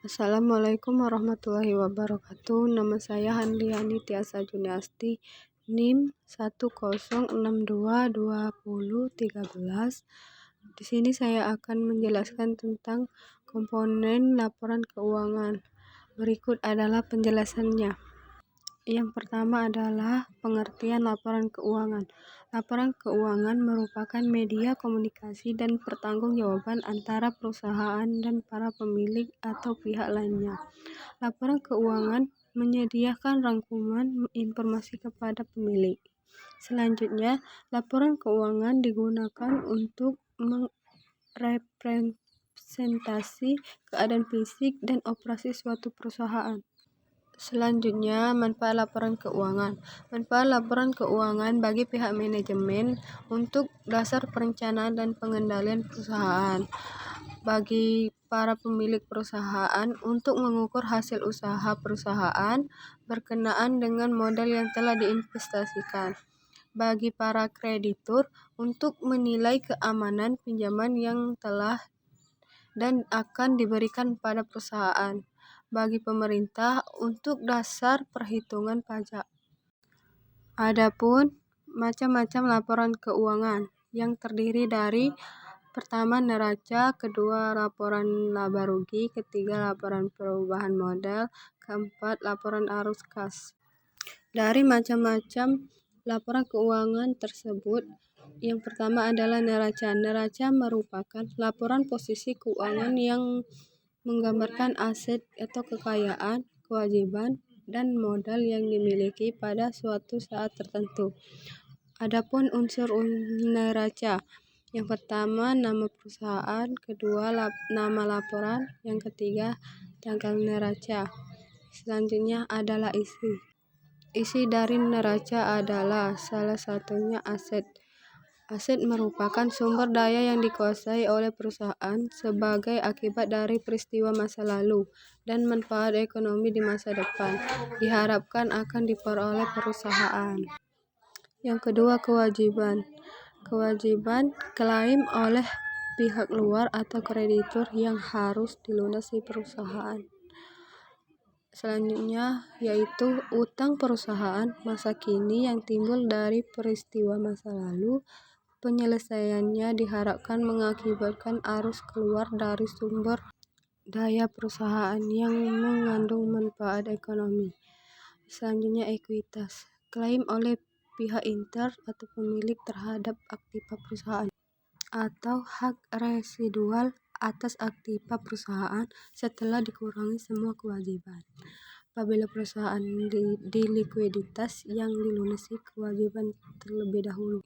Assalamualaikum warahmatullahi wabarakatuh. Nama saya Handliani Tiasa Juniasti, NIM 106222013. Di sini saya akan menjelaskan tentang komponen laporan keuangan. Berikut adalah penjelasannya. Yang pertama adalah pengertian laporan keuangan. Laporan keuangan merupakan media komunikasi dan pertanggungjawaban antara perusahaan dan para pemilik atau pihak lainnya. Laporan keuangan menyediakan rangkuman informasi kepada pemilik. Selanjutnya, laporan keuangan digunakan untuk merepresentasi keadaan fisik dan operasi suatu perusahaan. Selanjutnya, manfaat laporan keuangan. Manfaat laporan keuangan bagi pihak manajemen untuk dasar perencanaan dan pengendalian perusahaan. Bagi para pemilik perusahaan untuk mengukur hasil usaha perusahaan berkenaan dengan modal yang telah diinvestasikan. Bagi para kreditur untuk menilai keamanan pinjaman yang telah dan akan diberikan pada perusahaan. Bagi pemerintah untuk dasar perhitungan pajak. Adapun macam-macam laporan keuangan yang terdiri dari pertama neraca, kedua laporan laba rugi, ketiga laporan perubahan modal, keempat laporan arus kas. Dari macam-macam laporan keuangan tersebut, yang pertama adalah neraca. Neraca merupakan laporan posisi keuangan yang menggambarkan aset atau kekayaan, kewajiban, dan modal yang dimiliki pada suatu saat tertentu. Adapun unsur neraca, yang pertama nama perusahaan, kedua nama laporan, yang ketiga tanggal neraca. Selanjutnya adalah isi. Isi dari neraca adalah salah satunya aset. Aset merupakan sumber daya yang dikuasai oleh perusahaan sebagai akibat dari peristiwa masa lalu dan manfaat ekonomi di masa depan diharapkan akan diperoleh perusahaan. Yang kedua, kewajiban. Kewajiban klaim oleh pihak luar atau kreditur yang harus dilunasi perusahaan. Selanjutnya yaitu utang perusahaan masa kini yang timbul dari peristiwa masa lalu. Penyelesaiannya diharapkan mengakibatkan arus keluar dari sumber daya perusahaan yang mengandung manfaat ekonomi. Selanjutnya ekuitas. Klaim oleh pihak inter atau pemilik terhadap aktiva perusahaan atau hak residual atas aktiva perusahaan setelah dikurangi semua kewajiban. Apabila perusahaan di likuiditas yang dilunasi kewajiban terlebih dahulu.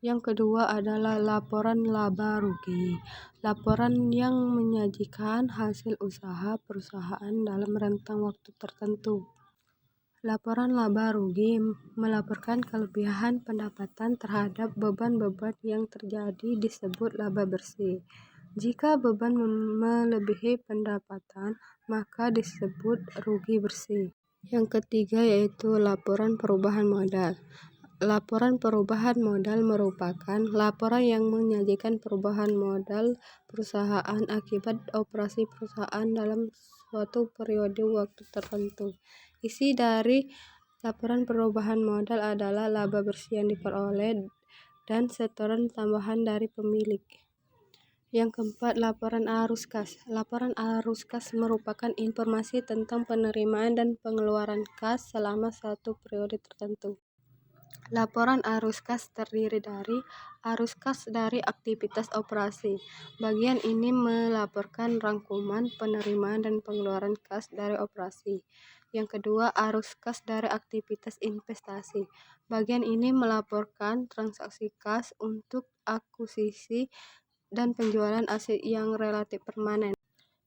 Yang kedua adalah laporan laba rugi. Laporan yang menyajikan hasil usaha perusahaan dalam rentang waktu tertentu. Laporan laba rugi melaporkan kelebihan pendapatan terhadap beban-beban yang terjadi disebut laba bersih. Jika beban melebihi pendapatan, maka disebut rugi bersih. Yang ketiga yaitu laporan perubahan modal. Laporan perubahan modal merupakan laporan yang menyajikan perubahan modal perusahaan akibat operasi perusahaan dalam suatu periode waktu tertentu. Isi dari laporan perubahan modal adalah laba bersih yang diperoleh dan setoran tambahan dari pemilik. Yang keempat, laporan arus kas. Laporan arus kas merupakan informasi tentang penerimaan dan pengeluaran kas selama satu periode tertentu. Laporan arus kas terdiri dari arus kas dari aktivitas operasi. Bagian ini melaporkan rangkuman penerimaan dan pengeluaran kas dari operasi. Yang kedua, arus kas dari aktivitas investasi. Bagian ini melaporkan transaksi kas untuk akuisisi dan penjualan aset yang relatif permanen.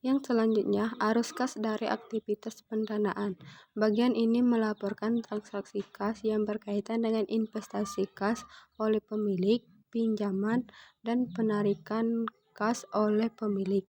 Yang selanjutnya, arus kas dari aktivitas pendanaan. Bagian ini melaporkan transaksi kas yang berkaitan dengan investasi kas oleh pemilik, pinjaman, dan penarikan kas oleh pemilik.